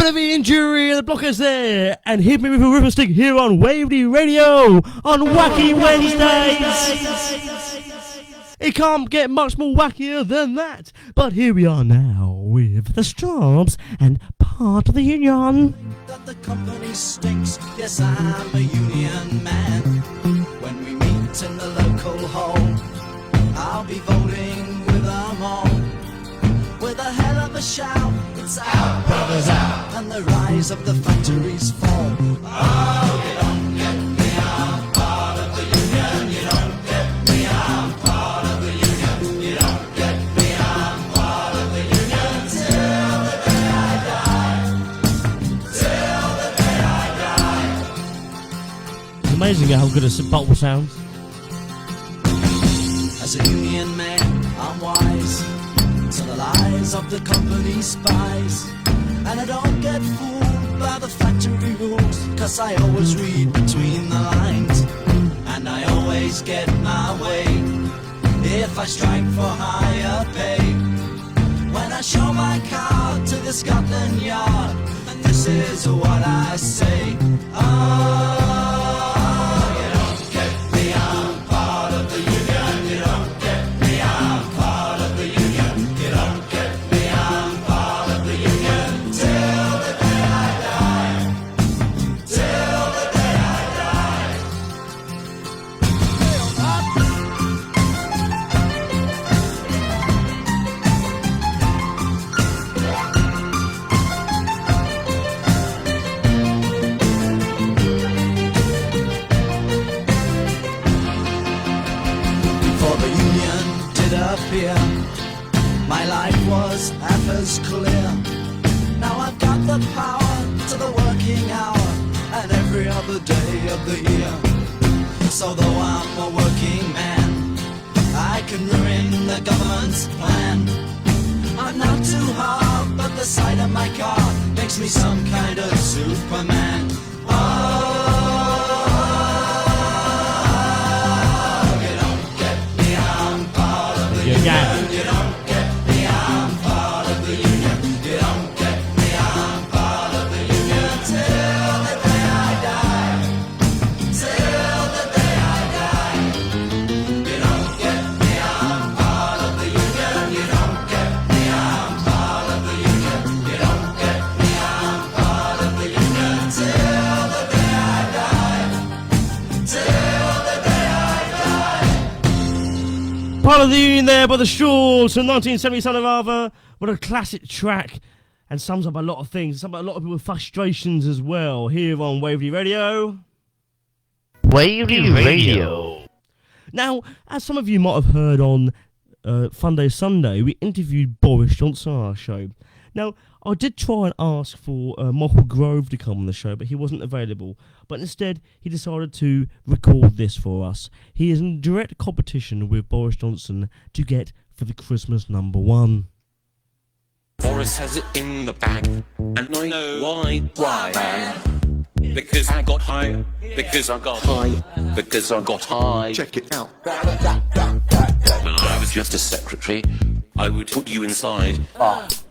Bit of the injury, the blockers there, and hit me with a river stick here on Waverley Radio on Wacky Wednesdays. It can't get much more wackier than that, but here we are now with the Strawbs and part of the union. That the company stinks, yes I'm a union man. When we meet in the local hall, I'll be voting with them all. With a hell of a shout, it's out, brothers out, and the rise of the factories fall. Oh, you don't get me, I'm part of the union. You don't get me, I'm part of the union. You don't get me, I'm part of the union. Till the day I die. Till the day I die. It's amazing how good a bottle sounds. As a union man, I'm wise to the lies of the company spies, and I don't get fooled by the factory rules, cause I always read between the lines, and I always get my way if I strike for higher pay. When I show my card to the Scotland Yard, and this is what I say: oh, you don't get me, I'm part of the union. You don't get me, I'm part of the union. You don't get me, I'm part of the union. Till the day I die. Till the day I die. Before the union did appear, my life was half as clear. Now I've got the power to the working hour and every other day of the year. So though I'm a working man, I can ruin the government's plan. I'm not too hard, but the sight of my car makes me some kind of Superman. Oh, you don't get me, I'm part of the union. You don't get me, I'm part of the union. You don't get me, I'm part of the union. Till the day I die. Till the day I die. You don't get me, I'm part of the union. You don't get me, I'm part of the union. You don't get me, I'm part of the union. Till the day I die. Till the day I die. Part of the union there by the Shawls from 1970 Son of Arthur. What a classic track, and sums up a lot of things. Sums up a lot of people's frustrations as well. Here on Waverley Radio. Waverley Radio. Now, as some of you might have heard on Fun Day Sunday, we interviewed Boris Johnson on our show. Now, I did try and ask for Michael Grove to come on the show, but he wasn't available. But instead, he decided to record this for us. He is in direct competition with Boris Johnson to get for the Christmas #1. Boris has it in the bag, and I know why. Why, man? Because I got high. Because I got high. Because I got high. Check it out. When I was just a secretary, I would put you inside.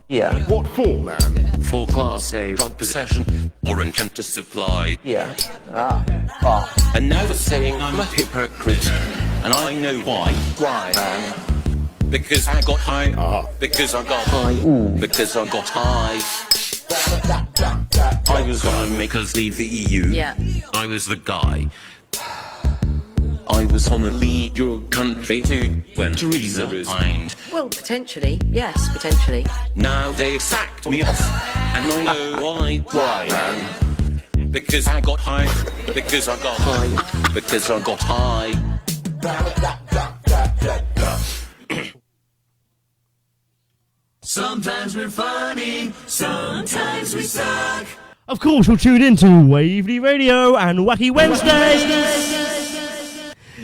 Yeah. What for, man? For Class A drug possession or intent to supply. Yeah. And now they're saying I'm a hypocrite, and I know why. Why, man? Because I got high. Because I got high. Because I got high. I was gonna make us leave the EU. Yeah. I was the guy. I was gonna lead your country to when Theresa resigned. Well, potentially, yes, potentially. Now they sacked me off, and I know why. Why, man? Because I got high. Because I got high. Because I got high. Sometimes we're funny, sometimes we suck. Of course, you'll tune in to Waverley Radio and Wacky Wednesdays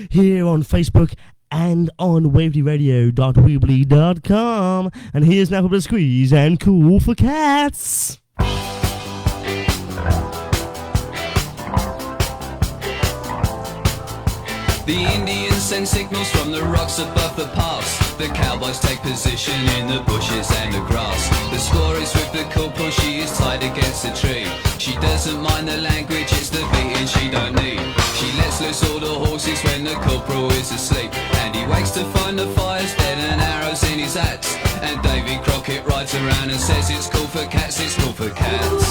here on Facebook and on waverleyradio.weebly.com. And here's now for the squeeze and Cool for Cats. The Indians send signals from the rocks above the pass. The cowboys take position in the bushes and the grass. The score is with the corporal, she is tied against a tree. She doesn't mind the language, it's the beating she don't need. She lets loose all the horses when the corporal is asleep. And he wakes to find the fire's dead and arrows in his hats. And Davy Crockett rides around and says it's cool for cats, it's cool for cats.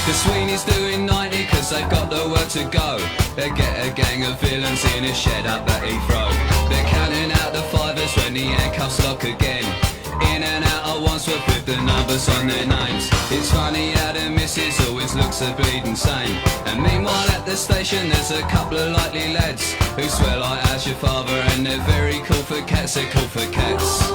The Sweeney's doing 90 cause they've got the work to go. They get a gang of villains in a shed up at Heathrow. They're counting out the fivers when the handcuffs lock again. In and out at Wandsworth with the numbers on their names. It's funny how the missus always looks a bleeding sane. And meanwhile at the station there's a couple of likely lads who swear like as your father, and they're very cool for cats, they're cool for cats.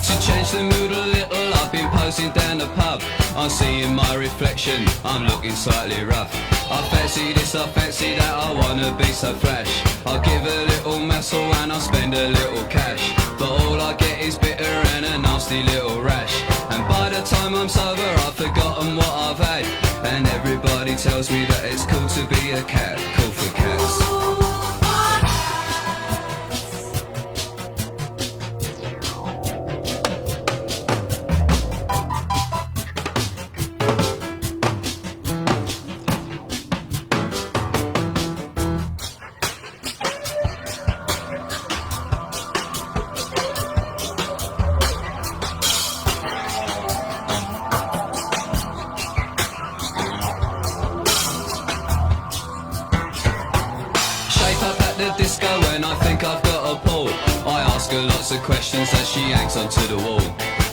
To change the mood a little, I've been posing down the pub. I'm seeing my reflection, I'm looking slightly rough. I fancy this, I fancy that, I wanna be so flash. I'll give a little muscle and I'll spend a little cash. But all I get is bitter and a nasty little rash. And by the time I'm sober I've forgotten what I've had. And everybody tells me that it's cool to be a cat, cool for cats. Lots of questions as she hangs onto the wall.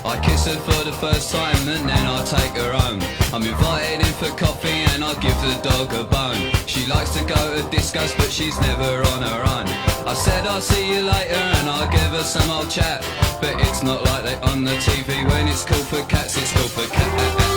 I kiss her for the first time and then I take her home. I'm invited in for coffee and I give the dog a bone. She likes to go to discos but she's never on her own. I said I'll see you later and I'll give her some old chat. But it's not like they on the TV when it's cool for cats, it's cool for cats.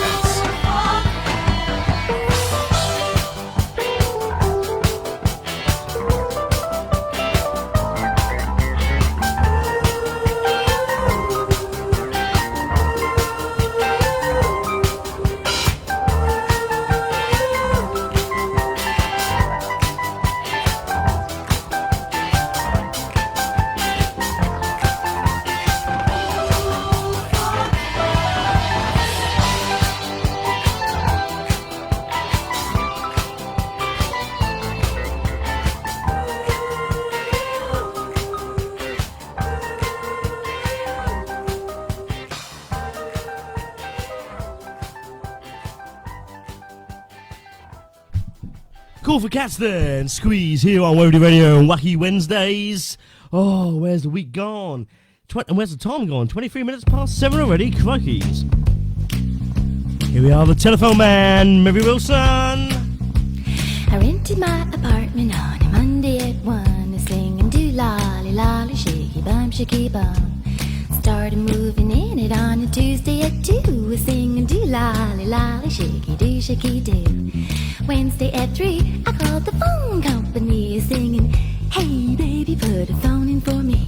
Cool for cats then. Squeeze here on Waverley Radio on Wacky Wednesdays. Oh, where's the week gone? And where's the time gone? 23 minutes past 7 already. Crikeys. Here we are, the telephone man, Mary Wilson. I rented my apartment on a Monday at 1, singing do lolly lolly shaky bum. Started moving in it on a Tuesday at 2, singing do lolly lolly shaky do. Wednesday at 3, I called the phone company, singing, hey baby, put a phone in for me.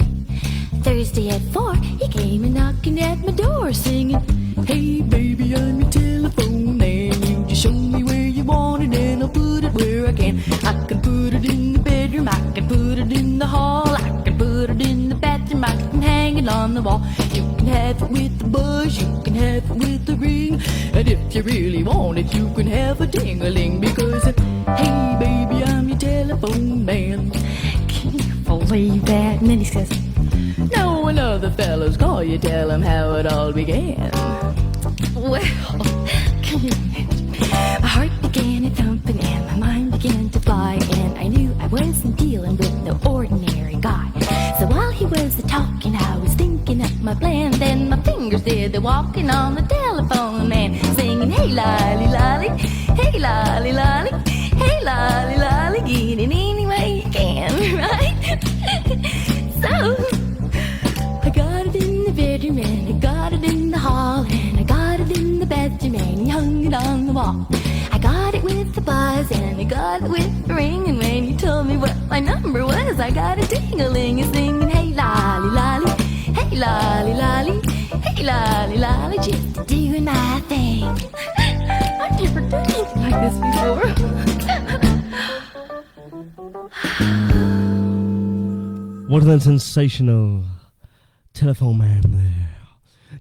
Thursday at 4, he came and knocking at my door, singing, hey baby, I'm your telephone man. You just show me where you want it and I'll put it where I can. I can put it in the bedroom, I can put it in the hall, I can put it in the bathroom, I can hang it on the wall. You can have it with the buzz, you can have it with the ring, and if you really want it, you can have a ding-a-ling, because hey baby, I'm your telephone man. Can you believe that? And then he says, no, when other fellas call you, tell them how it all began. Well, can you imagine? My heart began a thumping and my mind began to fly, and I knew I wasn't dealing with no ordinary guy. So while he was talking, I was thinking up my plan. Then my fingers did the walking on the telephone man, singing, hey lolly lolly, hey lolly lolly, hey lolly lolly, get it any way you can, right? So I got it in the bedroom and I got it in the hall and I got it in the bathroom and hung it on the wall. I got it with the buzz and I got it with the ring, and when you told me what my number was, I got a ding-a-ling and singing, hey lolly lolly, hey lolly lolly, hey lolly lolly, just doing my thing. I've never done anything like this before. Wasn't that sensational? Telephone Man there.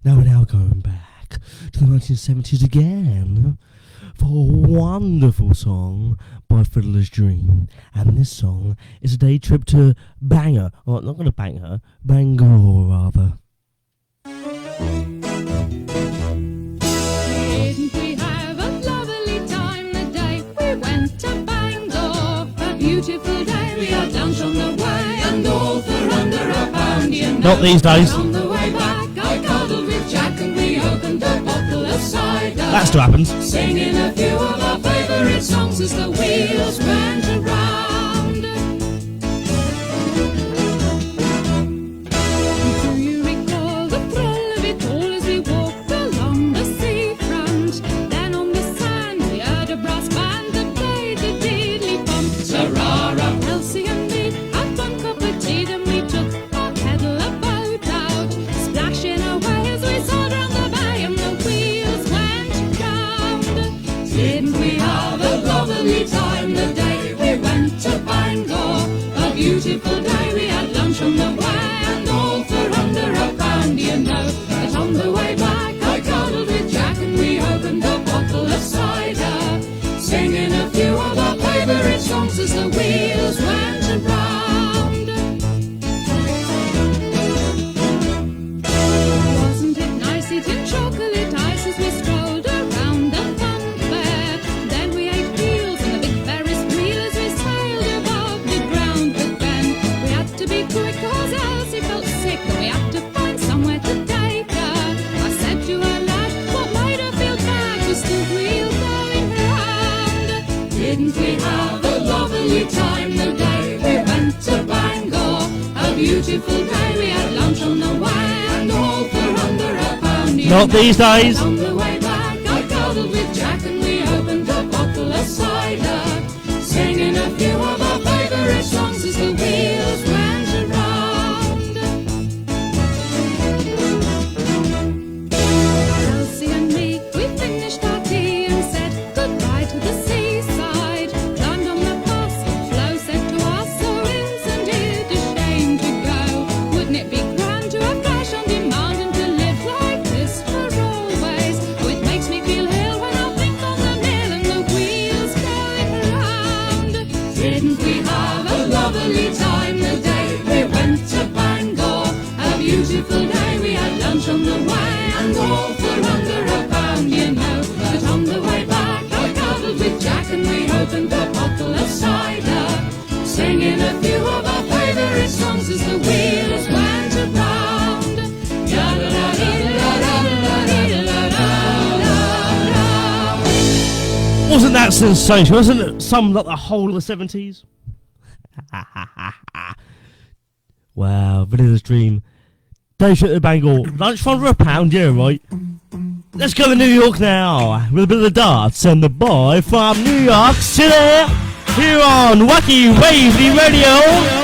Now we're now going back to the 1970s again for a wonderful song by Fiddler's Dream. And this song is a day trip to Bangor. Well, not going to bang her, Bangor rather. Didn't we have a lovely time the day we went to Bangor? A beautiful day, we had lunch on the way, and all for under a pound, you know. Not these days. On the way back, I cuddled with Jack and we opened a bottle of cider. That still happens. Singing a few of our favourite songs as the wheels went around. Do you recall the thrill of it all as we walked along the seafront? Then on the sand we heard a brass band that played the diddly bum. Sarara, Elsie and me had one cup of tea, then we took our kettle of boat out, splashing away as we sailed round the bay and the wheels went round. Didn't we have a lovely time the day we went to Bangor? A beautiful day, we had lunch on the way, and all for under a pound, you know. But on the way back, I cuddled with Jack and we opened a bottle of cider, singing a few of our favourite songs as the wheels went around. Wasn't it nice eating chocolate ice as we strolled around the fun fair? Then we ate peels and a big Ferris wheel as we sailed above the ground. But then we had to be quick cause Elsie felt sick and we had to find somewhere to take her. I said to her, lad, what made her feel bad was the wheel going round. Didn't we have a lovely time the day we went to Bangor? A beautiful day, we had lunch on the way, and all for under a pound. You Not know. these days. On the way back, I cuddled with Jack and we opened a bottle of cider, singing a few of our favourite songs as the wheels went around. Elsie and me, we finished our tea and said goodbye to the seaside. Climbed on the bus, Flo said to us, so isn't it a shame to go? Wouldn't it be grand to have cash on demand and to live like this for always? Oh, it makes me feel ill when I think on the mill and the wheels going round. Didn't we have a lovely time the day we went to Bangor? A beautiful day, we had lunch on the way, and all for under a pound, you know. But on the way back, I cuddled with Jack and we opened a bottle of cider, singing a few of our favourite songs as the wheels went around. Wasn't that sensational? Wasn't it summed up the whole of the 70s? Wow, Fiddler's Dream. Day trip to Bangor. Lunch for under a pound, yeah, right. Let's go to New York now with a bit of the darts and the boy from New York City here on Wacky Waverley Radio.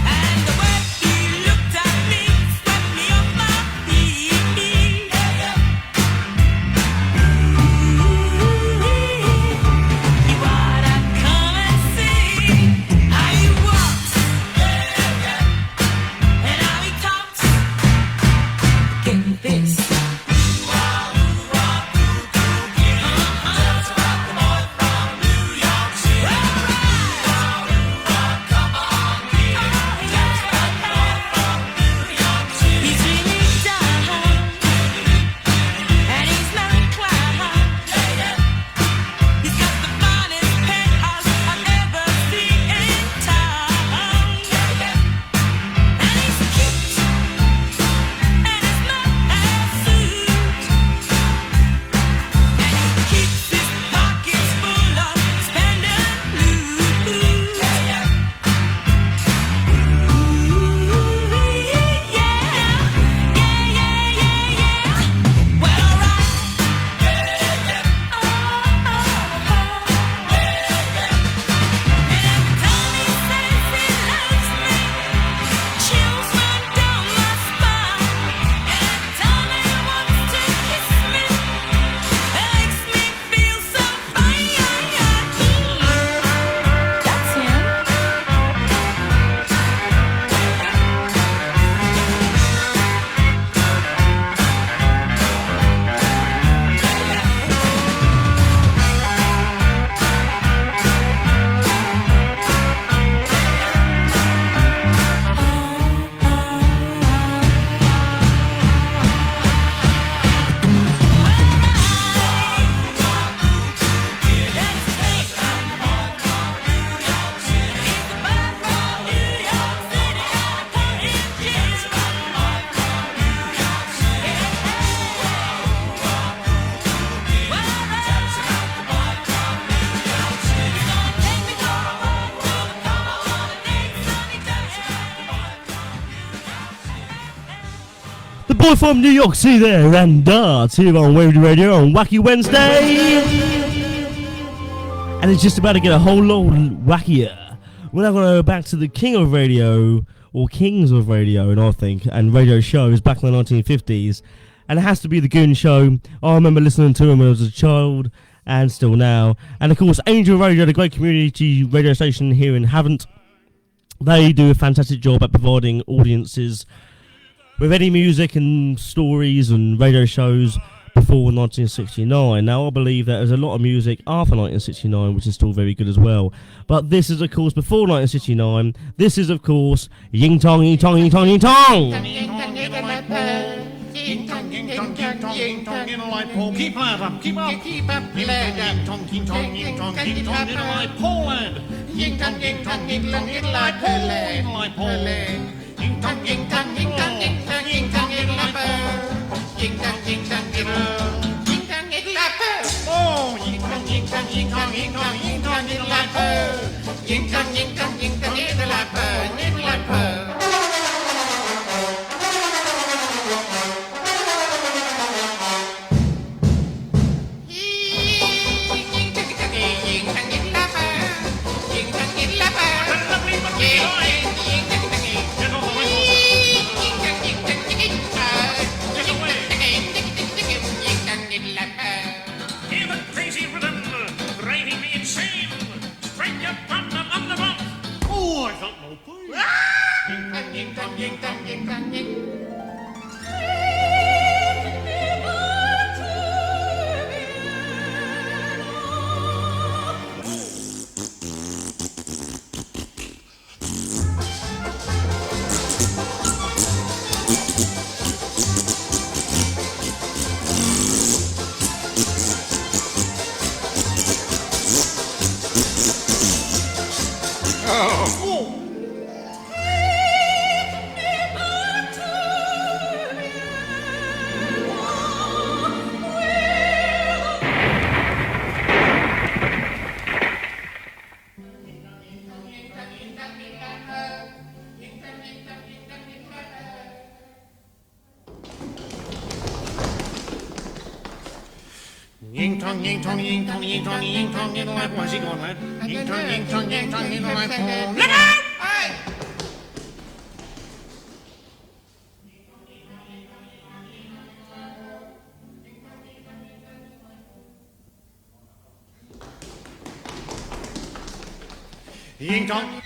And the way he looked at boy from New York City there, and it's here on Waverley Radio on Wacky Wednesday. And it's just about to get a whole lot wackier. We're now going to go back to the king of radio, or kings of radio, and I think, and radio shows back in the 1950s. And it has to be the Goon Show. I remember listening to him when I was a child, and still now. And of course, Angel Radio, the great community radio station here in Havant. They do a fantastic job at providing audiences with any music and stories and radio shows before 1969. Now, I believe that there's a lot of music after 1969 which is still very good as well. But this is, of course, before 1969. This is, of course, Ying Tong, Ying Tong, Ying Tong, Ying Tong! Ying tong, ying tong, ying tong, ying tong in a light pole. Keep that up, keep up, keep up. Ying tong, ying tong, ying tong, ying tong in a light pole. Ying tong, ying tong, ying tong in a light pole. In a light pole. Ying tong, ying tong, ying tong, ying tong, ying tong in a light pole. Ying tong, ying tong, ying tong in a light pole. Oh, ying tong, ying tong, ying tong, ying tong, ying tong in a light pole. Ying tong, ying tong, ying tong in a light pole. In a light pole. Ying tong, ying tong, ying tong, ying tong, ying tong in the light. Where's he going, lad? Ying tong, ying tong, ying tong in the light. Look out! Hey! Ying tong.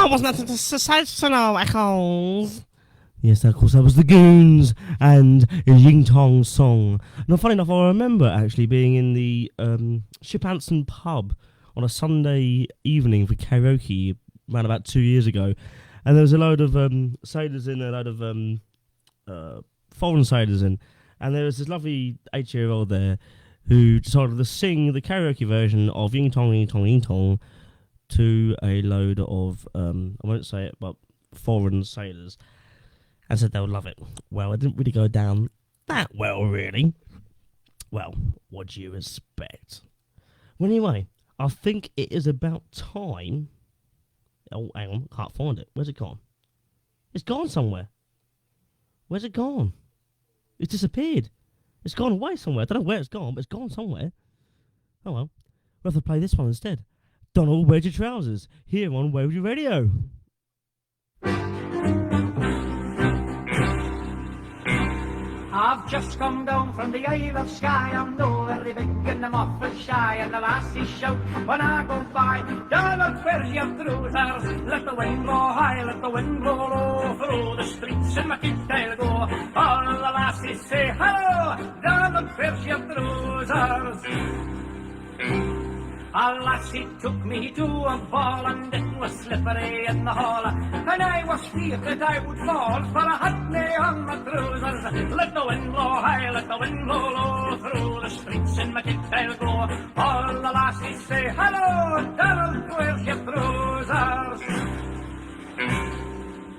Wasn't that sensational, Echoes? Yes, of course, that was the Goons and Ying Tong's song. Now, funny enough, I remember actually being in the Shiphanson pub on a Sunday evening for karaoke around about 2 years ago, and there was a load of sailors in, a load of foreign sailors in, and there was this lovely 8-year-old there who decided to sing the karaoke version of Ying Tong, Ying Tong, Ying Tong to a load of, I won't say it, but foreign sailors, and said they would love it. Well, it didn't really go down that well, really. Well, what do you expect? Well, anyway, I think it is about time. Oh, hang on, can't find it. Where's it gone? It's gone somewhere. Where's it gone? It's disappeared. It's gone away somewhere. I don't know where it's gone, but it's gone somewhere. Oh well, we'll have to play this one instead. Donald, where's your trousers? Here on Waverley Radio. I've just come down from the Isle of Skye. I'm no very big and I'm awful shy, and the lassies shout when I go by, Donald, where's your trousers? Let the wind blow high, let the wind blow low, through the streets in my kids I'll go. All the lassies say hello, Donald, where's your trousers? A lassie took me to a ball and it was slippery in the hall. And I was feared that I would fall, for I had me on my trousers. Let the wind blow high, let the wind blow low, through the streets in my kit I'll go. All the lassies say, hello, Donald, where's your trousers?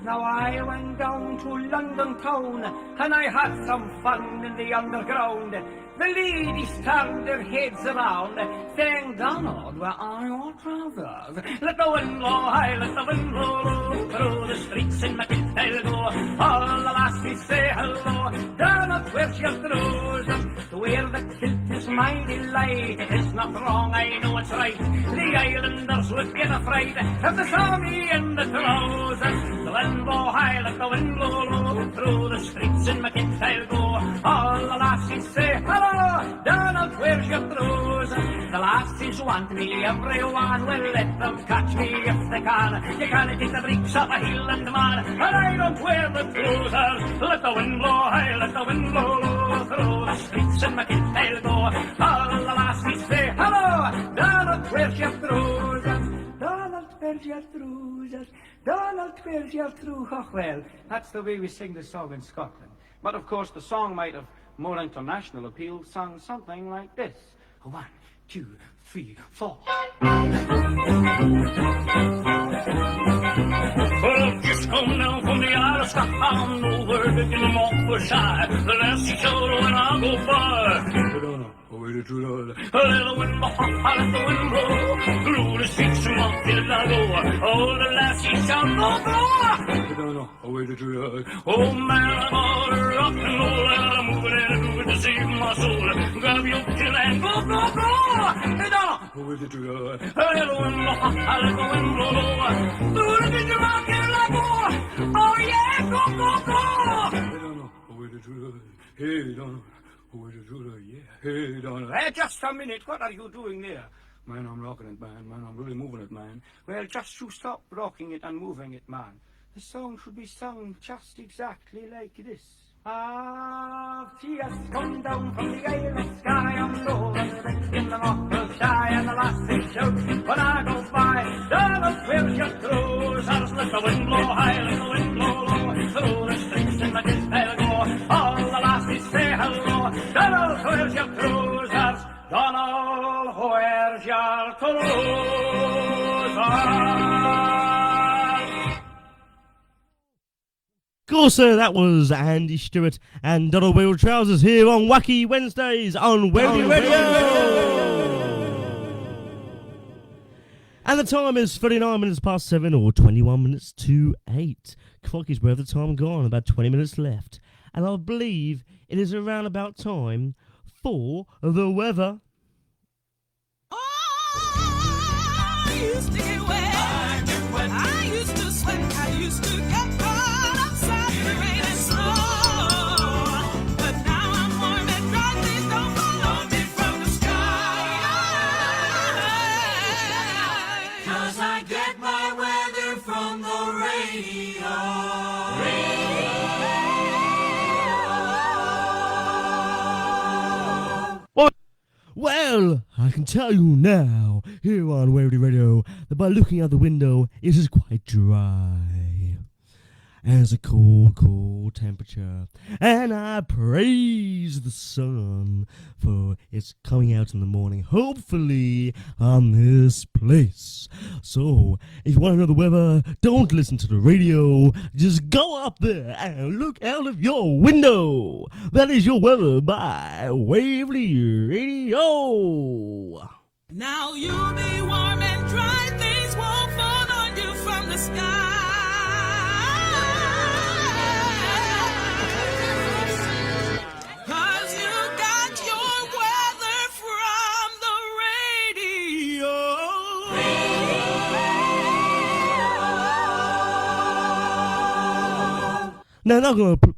Now I went down to London town and I had some fun in the underground. The ladies turned their heads around, saying, Donald, where are your trousers? Let the wind blow high, let the wind blow low, through the streets in my kit I'll go. All the lassies say hello, Donald, where's your trousers? To wear the kilt is my delight, it is not wrong, I know it's right. The islanders would get afraid if they saw me in the trousers. The wind blow high, let the wind blow low, through the streets in my kit I'll go. All the lassies say hello, Donald, where's your trousers? The lassies want me, everyone will let them catch me if they can. You can't take the breeks off a Highland man, and I don't wear the trousers. Let the wind blow high, let the wind blow low, through the streets in my kit I'll go. All the lassies say hello, Donald, where's your trousers? Donald, where's your trousers? Donald, where's your trousers? Oh, well, that's the way we sing the song in Scotland. But of course the song might have more international appeal, sung something like this. 1, 2, 3, 4. Well, I've just come down from the Isle of Scotland, over in the Montfort. The lassie showed when I go by. Let the wind blow, let the wind blow, through the streets of Montfort I go. Oh, the lassie shall blow. Oh man, I'm all rock and roll, and I'm moving and moving to save my soul. Grab your chin and go, go, go. Hey, Donna. Let the wind blow, let the wind blow, through the streets of Montfort I go. Oh yeah, go, go, go. Hey, Donna. Hey, Donald. Hey, just a minute. What are you doing there? Man, I'm rocking it, man. Man, I'm really moving it, man. Well, just you stop rocking it and moving it, man. The song should be sung just exactly like this. Ah, she has come down from the Isle of Skye. I'm over in the Montfort and the lassie shout when I go by. Donald, where's your trousers? Let the wind blow high, let the wind blow low, through the streets in the kit I'll go. All the lassies say hello, Donald, where's your trousers? Donald, where's your trousers? Of course, that was Andy Stewart and Donald Wheel Trousers here on Wacky Wednesdays on Waverley Radio. And the time is 39 minutes past 7 or 21 minutes to 8. Crikey's, where have the time gone? About 20 minutes left. And I believe it is around about time for the weather. I used to get wet. I used to sweat. I used to get caught outside in the rain and snow. But now I'm warm and dry. Please don't follow me from the sky. 'Cause I get my weather from the radio. Well, I can tell you now, here on Waverley Radio, that by looking out the window, it is quite dry. And it's a cool, cool temperature. And I praise the sun for its coming out in the morning, hopefully on this place. So, if you want to know the weather, don't listen to the radio. Just go up there and look out of your window. That is your weather by Waverley Radio. Now you'll be warm and dry. Things won't fall on you from the sky. 'Cause you got your weather from the radio. Now,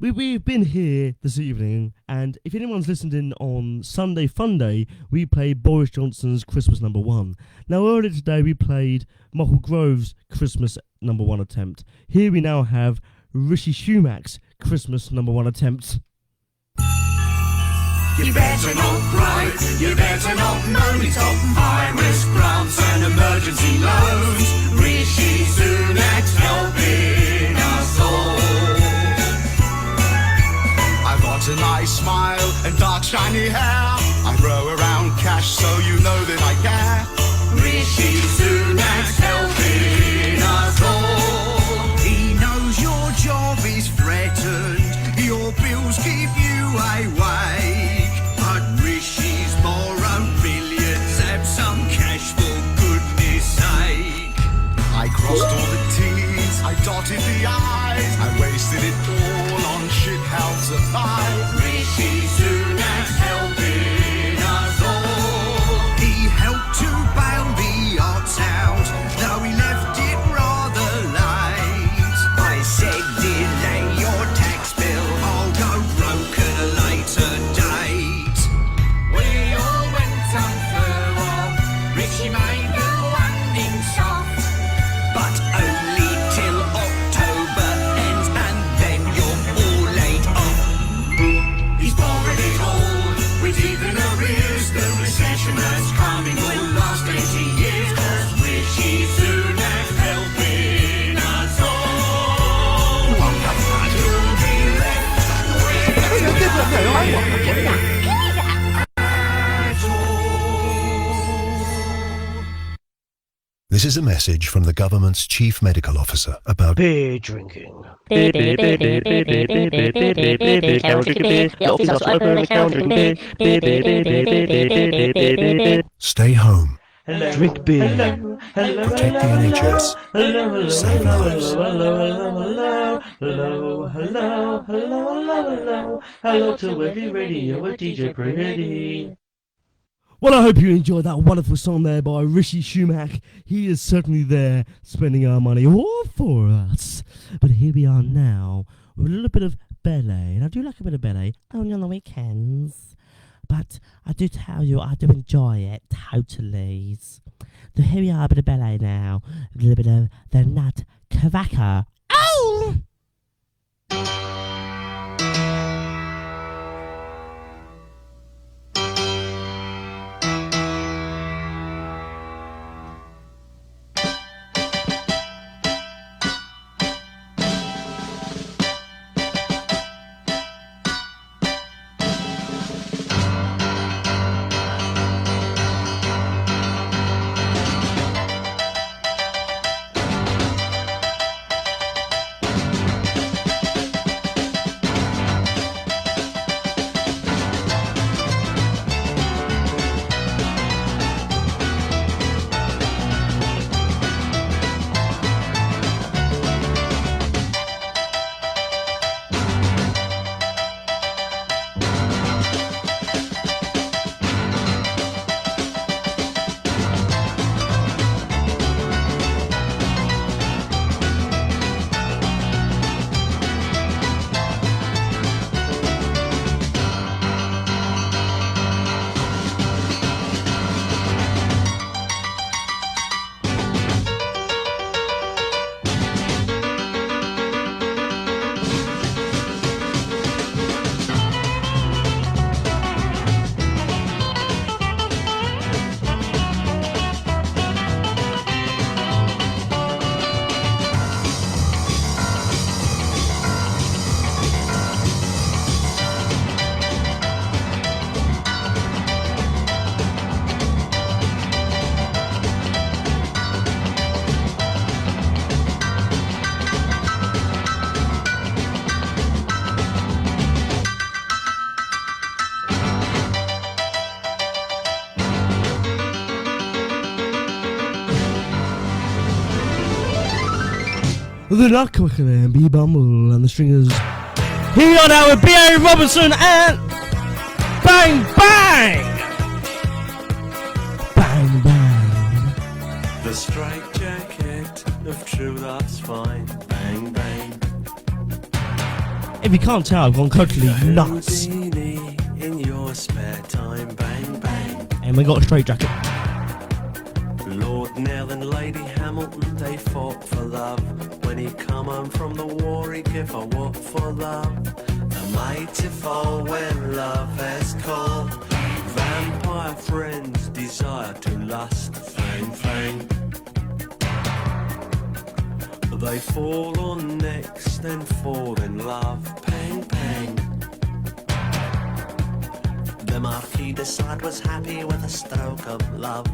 we've been here this evening, and if anyone's listened in on Sunday Funday, we played Boris Johnson's Christmas #1. Now, earlier today, we played Michael Grove's Christmas #1 attempt. Here we now have Rishi Sumak's Christmas #1 attempt. You better not cry, you better not moan. It's top high-risk grants and emergency loans. Rishi Sunak's helping us all. I've got a nice smile and dark shiny hair. I throw around cash so you know that I care. Rishi Sunak's helping us all. He knows your job is threatened. Your bills keep you awake. But Rishi's borrowed billions. Have some cash for goodness sake. I crossed all the T's, I dotted the I's. I wasted it all on shit house of life. Rishi Sunak's helping us all. He helped to bail the odds out, though he left it rather late. I said delay your tax bill, I'll go broke at a later date. We all went on furlough, Richie made the landing soft, but only till October ends, and then you're all laid off. He's borrowed it all, with even arrears. The recession that's coming will last 80 years, 'cause Rishi Sunak's helping us all. You'll be left with This is a message from the government's chief medical officer about Beer drinking. stay home, Drink beer. protect the NHS, save lives. Hello to Waverley Radio with DJ Pretty. Well, I hope you enjoyed that wonderful song there by Rishi Sunak. He is certainly there spending our money all for us. But here we are now with a little bit of ballet. And I do like a bit of ballet, only on the weekends. But I do tell you, I do enjoy it, totally. So here we are, a bit of ballet now. A little bit of the Nutcracker. Oh! The Nutcracker and B Bumble and the Stringers. Here we are now with B.A. Robinson and Bang Bang! Bang Bang. The straight jacket of true love's fine. Bang bang. If you can't tell, I've gone totally nuts. In your spare time. Bang bang. And we got a straight jacket. Lord Nell and Lady Hamilton, they fought for love. When he come home from the war, he gave a what for love. A Mightiful when love has called. Vampire friends desire to lust. Fang, fang. They fall on necks, then fall in love. Pang, pang. The Marquis de Sade was happy with a stroke of love.